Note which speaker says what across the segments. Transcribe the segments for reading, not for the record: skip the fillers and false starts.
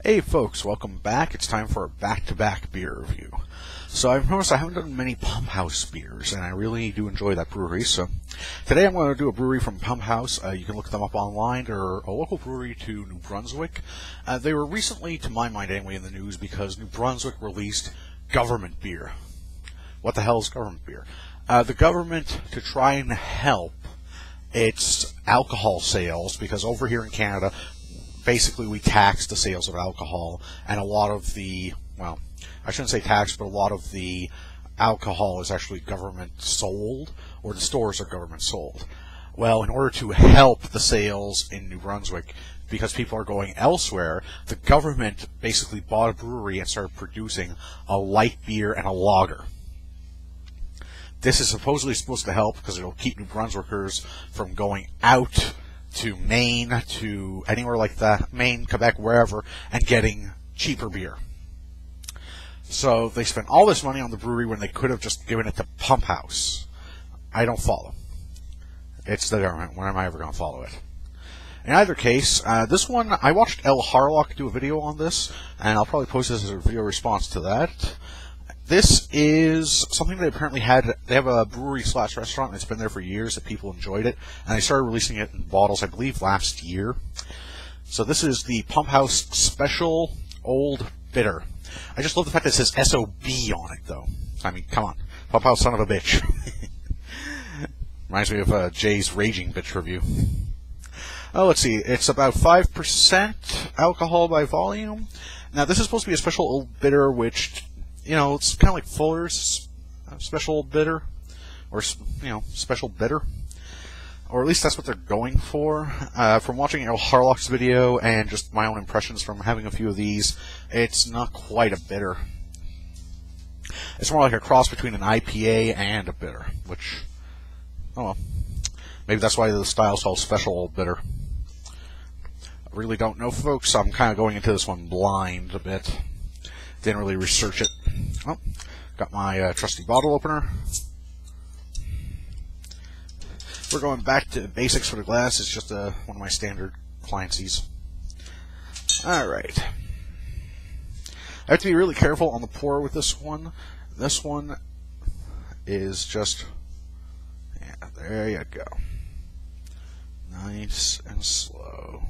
Speaker 1: Hey folks, welcome back. It's time for a back-to-back beer review. So I've noticed I haven't done many PumpHouse beers, and I really do enjoy that brewery. So today I'm going to do a brewery from PumpHouse. You can look them up online. They're a local brewery to New Brunswick. They were recently, to my mind anyway, in the news because New Brunswick released government beer. What the hell is government beer? The government, to try and help its alcohol sales, because over here in Canada, basically we tax the sales of alcohol, and a lot of the, well, I shouldn't say tax, but a lot of the alcohol is actually government sold, or the stores are government sold. Well, in order to help the sales in New Brunswick, because people are going elsewhere, the government basically bought a brewery and started producing a light beer and a lager. This is supposedly supposed to help because it'll keep New Brunswickers from going out to Maine, to anywhere like that, Maine, Quebec, wherever, and getting cheaper beer. So they spent all this money on the brewery when they could have just given it to PumpHouse. I don't follow. It's the government. When am I ever going to follow it? In either case, this one, I watched El Harlock do a video on this, and I'll probably post this as a video response to that. This is something they apparently had. They have a brewery/restaurant, and it's been there for years that people enjoyed it, and they started releasing it in bottles, I believe, last year. So this is the PumpHouse Special Old Bitter. I just love the fact that it says S.O.B on it, though. I mean, come on. PumpHouse, son of a bitch. Reminds me of Jay's Raging Bitch review. Oh, let's see. It's about 5% alcohol by volume. Now, this is supposed to be a Special Old Bitter, which, you know, it's kind of like Fuller's Special Old Bitter, or, you know, Special Bitter, or at least that's what they're going for. From watching El Harlock's video and just my own impressions from having a few of these, it's not quite a bitter. It's more like a cross between an IPA and a bitter, which, oh well, maybe that's why the style's called Special Old Bitter. I really don't know, folks. I'm kind of going into this one blind a bit. Didn't really research it. Oh, got my trusty bottle opener. We're going back to basics for the glass. It's just one of my standard Clancy's. Alright. I have to be really careful on the pour with this one. This one is just, yeah, there you go. Nice and slow.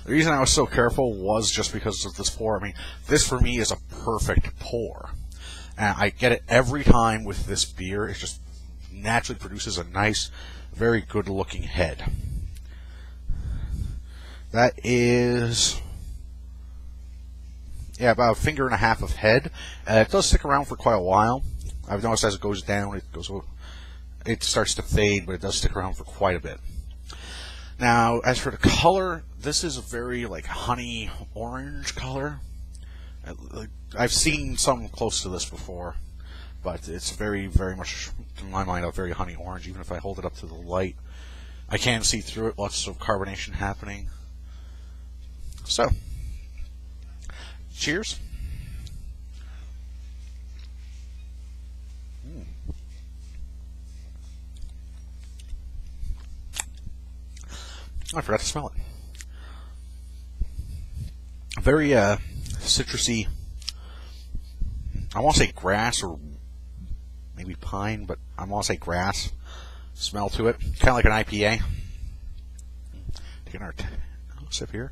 Speaker 1: The reason I was so careful was just because of this pour. I mean, this for me is a perfect pour. And I get it every time with this beer. It just naturally produces a nice, very good looking head. That is, yeah, about a finger and a half of head. It does stick around for quite a while. I've noticed as it goes down, it starts to fade, but it does stick around for quite a bit. Now, as for the color, this is a very, like, honey orange color. I've seen some close to this before, but it's very, very much, to my mind, a very honey orange. Even if I hold it up to the light, I can see through it. Lots of carbonation happening. So, cheers. I forgot to smell it. Very citrusy. I want to say grass or maybe pine, but I want to say grass smell to it. Kind of like an IPA. Taking our sip here.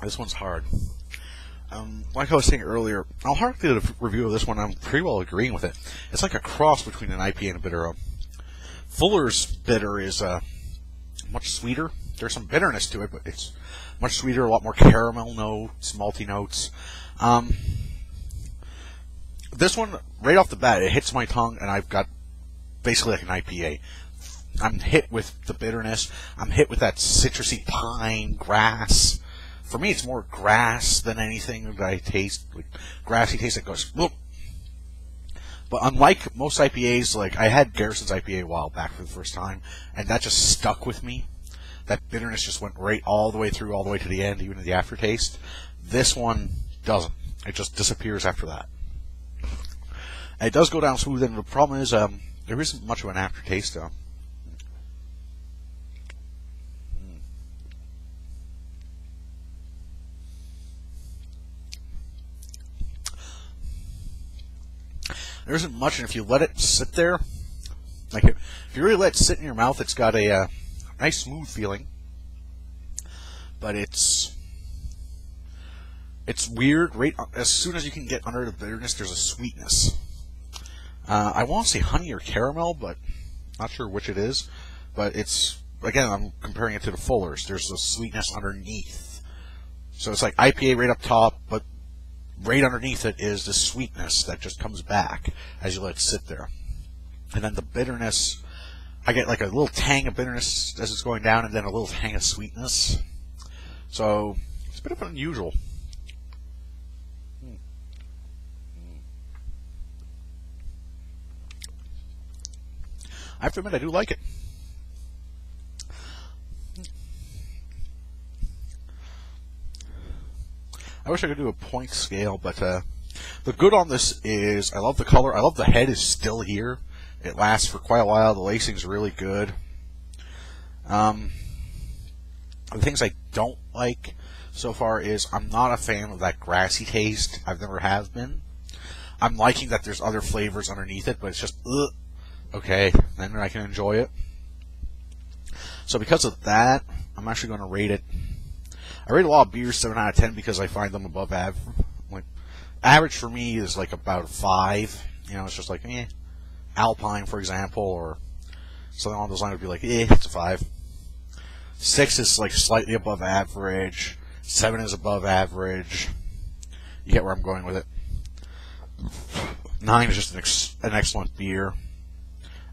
Speaker 1: This one's hard. Like I was saying earlier, I'll hardly do a review of this one. I'm pretty well agreeing with it. It's like a cross between an IPA and a bitter. Fuller's Bitter is much sweeter. There's some bitterness to it, but it's much sweeter, a lot more caramel notes, malty notes. This one, right off the bat, it hits my tongue, and I've got basically like an IPA. I'm hit with the bitterness. I'm hit with that citrusy pine, grass. For me, it's more grass than anything that I taste. Like grassy taste that goes, whoop. But unlike most IPAs, like I had Garrison's IPA a while back for the first time, and that just stuck with me. That bitterness just went right all the way through, all the way to the end, even to the aftertaste. This one doesn't. It just disappears after that. And it does go down smooth, and the problem is there isn't much of an aftertaste. There isn't much, and if you let it sit there, like if you really let it sit in your mouth, it's got a nice smooth feeling. But it's weird. Right as soon as you can get under the bitterness, there's a sweetness. I want to say honey or caramel, but not sure which it is. But it's, again, I'm comparing it to the Fullers. There's a sweetness underneath. So it's like IPA right up top, but right underneath it is the sweetness that just comes back as you let it sit there. And then the bitterness, I get like a little tang of bitterness as it's going down, and then a little tang of sweetness. So it's a bit of unusual. I have to admit, I do like it. I wish I could do a point scale, but the good on this is I love the color. I love the head is still here. It lasts for quite a while. The lacing's really good. The things I don't like so far is I'm not a fan of that grassy taste. I've never have been. I'm liking that there's other flavors underneath it, but it's just, ugh. Okay, then I can enjoy it. So because of that, I'm actually going to rate it. I rate a lot of beers 7 out of 10 because I find them above average. Like, average for me is like about a 5. You know, it's just like, eh. Alpine, for example, or something along those lines would be like, eh, it's a 5. 6 is like slightly above average. 7 is above average. You get where I'm going with it. 9 is just an excellent beer.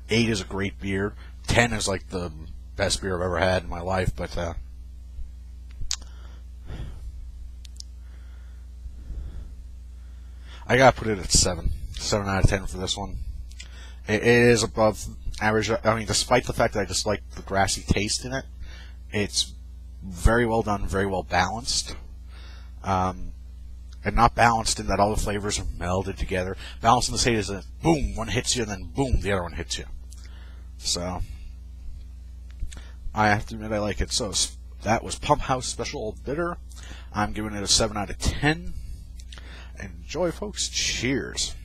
Speaker 1: 8 is a great beer. 10 is like the best beer I've ever had in my life, but I gotta put it at 7. 7 out of 10 for this one. It is above average. I mean, despite the fact that I dislike the grassy taste in it, it's very well done, very well balanced. And not balanced in that all the flavors are melded together. Balanced in the state is that boom, one hits you, and then boom, the other one hits you. So, I have to admit I like it. So, that was PumpHouse Special Old Bitter. I'm giving it a 7 out of 10. Enjoy, folks. Cheers.